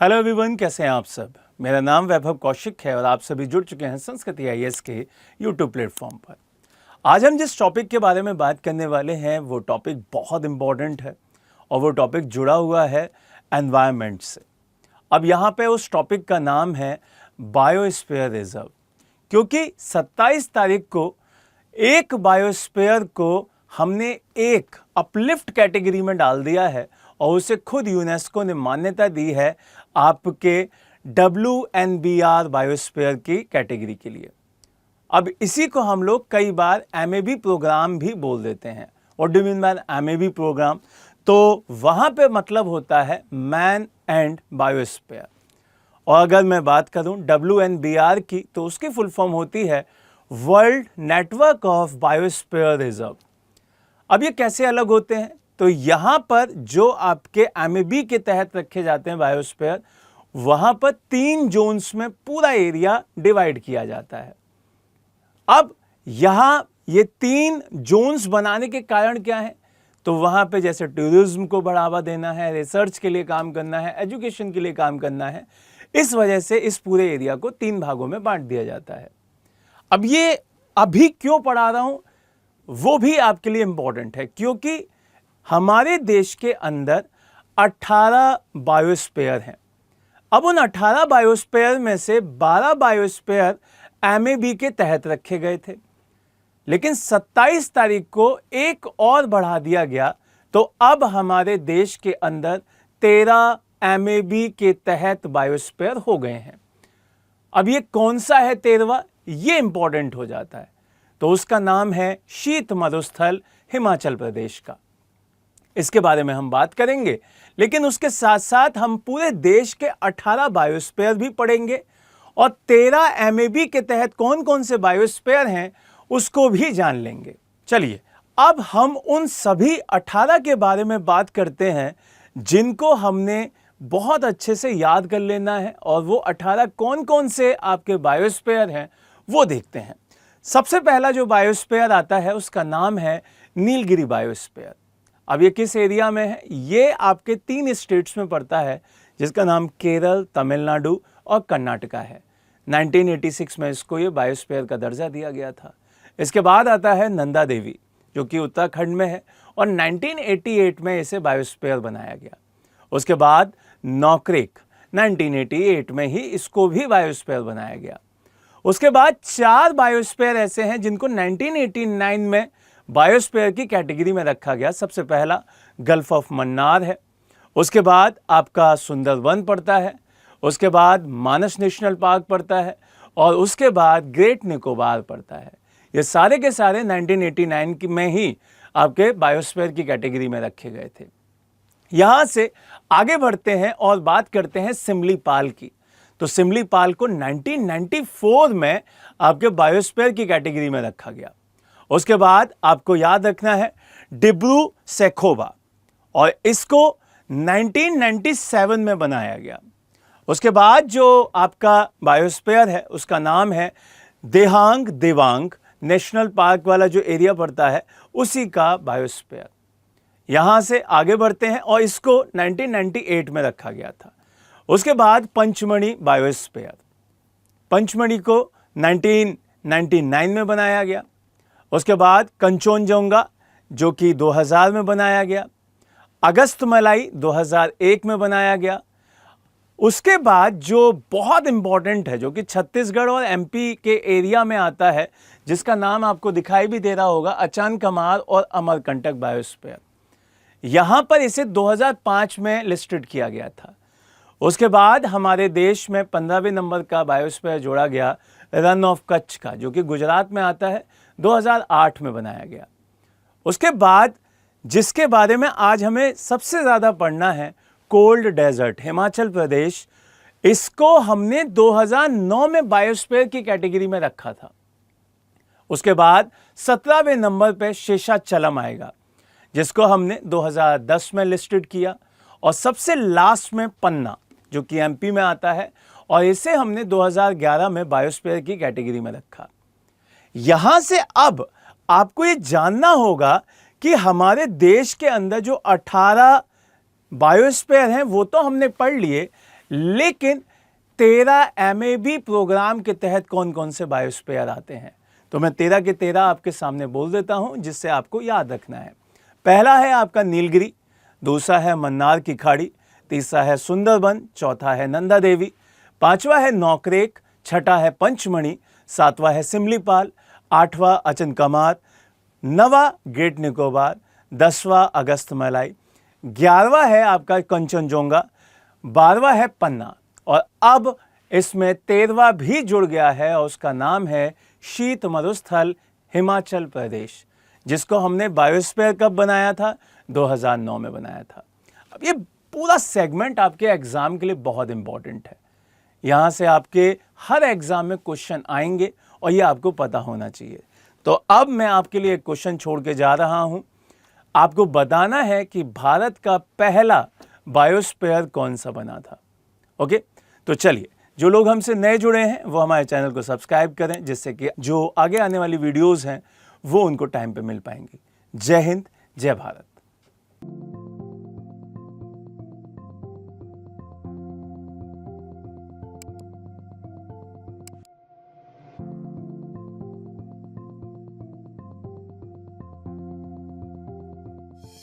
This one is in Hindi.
हेलो एवरीवन, कैसे हैं आप सब। मेरा नाम वैभव कौशिक है और आप सभी जुड़ चुके हैं संस्कृति आईएएस के यूट्यूब प्लेटफॉर्म पर। आज हम जिस टॉपिक के बारे में बात करने वाले हैं वो टॉपिक बहुत इम्पॉर्टेंट है और वो टॉपिक जुड़ा हुआ है एनवायरनमेंट से। अब यहाँ पे उस टॉपिक का नाम है बायोस्फीयर रिजर्व, क्योंकि 27 तारीख को एक बायोस्फीयर को हमने एक अपलिफ्ट कैटेगरी में डाल दिया है और उसे खुद यूनेस्को ने मान्यता दी है आपके WNBR बायोस्फीयर की कैटेगरी के लिए। अब इसी को हम लोग कई बार MAB प्रोग्राम भी बोल देते हैं। What do mean by MAB program? तो वहाँ पे मतलब होता है मैन एंड बायोस्फीयर। और अगर मैं बात करूँ WNBR की तो उसकी फुल फॉर्म होती है world network of biosphere reserve. अब ये कैसे अलग होते हैं? तो यहाँ पर जो आपके MAB के तहत रखे जाते हैं बायोस्फीयर, वहाँ पर 3 जोन्स में पूरा एरिया डिवाइड किया जाता है। अब यहाँ ये 3 जोन्स बनाने के कारण क्या है? तो वहाँ पे जैसे टूरिज्म को बढ़ावा देना है, रिसर्च के लिए काम करना है, एजुकेशन के लिए काम करना है, इस वजह से इस पूरे एरिया को 3 भागों में बांट दिया जाता है। अब ये अभी क्यों पढ़ा रहा हूँ वो भी आपके लिए इंपॉर्टेंट है, क्योंकि हमारे देश के अंदर 18 बायोस्फीयर हैं। अब उन 18 बायोस्फीयर में से 12 बायोस्फीयर MAB के तहत रखे गए थे, लेकिन 27 तारीख को एक और बढ़ा दिया गया, तो अब हमारे देश के अंदर 13 MAB के तहत बायोस्फीयर हो गए हैं। अब ये कौन सा है 13वां, ये इंपॉर्टेंट हो जाता है। तो उसका नाम है शीत मरुस्थल हिमाचल प्रदेश का। इसके बारे में हम बात करेंगे, लेकिन उसके साथ साथ हम पूरे देश के 18 बायोस्फीयर भी पढ़ेंगे और 13 MAB के तहत कौन कौन से बायोस्फीयर हैं उसको भी जान लेंगे। चलिए अब हम उन सभी 18 के बारे में बात करते हैं जिनको हमने बहुत अच्छे से याद कर लेना है, और वो 18 कौन कौन से आपके बायोस्फीयर हैं वो देखते हैं। सबसे पहला जो बायोस्फीयर आता है उसका नाम है नीलगिरी बायोस्फीयर। अब ये किस एरिया में है? ये आपके 3 स्टेट्स में पड़ता है, जिसका नाम केरल, तमिलनाडु और कर्नाटका है। 1986 में इसको ये बायोस्फीयर का दर्जा दिया गया था। इसके बाद आता है नंदा देवी, जो कि उत्तराखंड में है, और 1988 में इसे बायोस्फीयर बनाया गया। उसके बाद नौक्रेक, 1988 में ही इसको भी बायोस्फीयर बनाया गया। उसके बाद 4 बायोस्फीयर ऐसे हैं जिनको 1989 में बायोस्फीयर की कैटेगरी में रखा गया। सबसे पहला गल्फ ऑफ मन्नार है, उसके बाद आपका सुंदरवन पड़ता है, उसके बाद मानस नेशनल पार्क पड़ता है, और उसके बाद ग्रेट निकोबार पड़ता है। ये सारे के सारे 1989 में ही आपके बायोस्फीयर की कैटेगरी में रखे गए थे। यहाँ से आगे बढ़ते हैं और बात करते हैं सिमलीपाल की। तो सिमलीपाल को 1994 में आपके बायोस्फीयर की कैटेगरी में रखा गया। उसके बाद आपको याद रखना है डिब्रू सैखोवा, और इसको 1997 में बनाया गया। उसके बाद जो आपका बायोस्फीयर है उसका नाम है देहांग देवांग नेशनल पार्क वाला जो एरिया पड़ता है उसी का बायोस्फीयर। यहाँ से आगे बढ़ते हैं और इसको 1998 में रखा गया था। उसके बाद पंचमढ़ी बायोस्फीयर, पंचमढ़ी को 1999 में बनाया गया। उसके बाद कंचनजंगा जो कि 2000 में बनाया गया। अगस्तमलाई 2001 में बनाया गया। उसके बाद जो बहुत इंपॉर्टेंट है, जो कि छत्तीसगढ़ और MP के एरिया में आता है, जिसका नाम आपको दिखाई भी दे रहा होगा, अचानकमार और अमरकंटक बायोस्फीयर। यहाँ पर इसे 2005 में लिस्टेड किया गया था। उसके बाद हमारे देश में 15वें नंबर का बायोस्फीयर जोड़ा गया रन ऑफ कच्छ का, जो कि गुजरात में आता है, 2008 में बनाया गया। उसके बाद जिसके बारे में आज हमें सबसे ज़्यादा पढ़ना है, कोल्ड डेजर्ट हिमाचल प्रदेश, इसको हमने 2009 में बायोस्फीयर की कैटेगरी में रखा था। उसके बाद 17वें नंबर पे शेषाचलम आएगा, जिसको हमने 2010 में लिस्टेड किया, और सबसे लास्ट में पन्ना जो कि MP में आता है, और इसे हमने 2011 में बायोस्फीयर की कैटेगरी में रखा। यहां से अब आपको ये जानना होगा कि हमारे देश के अंदर जो 18 बायोस्फीयर हैं वो तो हमने पढ़ लिए, लेकिन 13 MAB प्रोग्राम के तहत कौन कौन से बायोस्फीयर आते हैं, तो मैं 13 के 13 आपके सामने बोल देता हूं, जिससे आपको याद रखना है। पहला है आपका नीलगिरी, दूसरा है मन्नार की खाड़ी, तीसरा है सुंदरबन, चौथा है नंदा देवी, पांचवा है नौकरेक, छठा है पंचमढ़ी, सातवां है सिमलीपाल, आठवां अचनकमार, नवा ग्रेट निकोबार, 10वां अगस्तमलाई, 11वां है आपका कंचनजोंगा, 12वां है पन्ना, और अब इसमें 13वां भी जुड़ गया है और उसका नाम है शीत मरुस्थल हिमाचल प्रदेश, जिसको हमने बायोस्फीयर कब बनाया था, 2009 में बनाया था। अब ये पूरा सेगमेंट आपके एग्जाम के लिए बहुत इंपॉर्टेंट है, यहां से आपके हर एग्जाम में क्वेश्चन आएंगे और ये आपको पता होना चाहिए। तो अब मैं आपके लिए एक क्वेश्चन छोड़ के जा रहा हूं, आपको बताना है कि भारत का पहला बायोस्फीयर कौन सा बना था। ओके, तो चलिए, जो लोग हमसे नए जुड़े हैं वो हमारे चैनल को सब्सक्राइब करें, जिससे कि जो आगे आने वाली वीडियोस हैं वो उनको टाइम पे मिल पाएंगी। जय हिंद, जय भारत।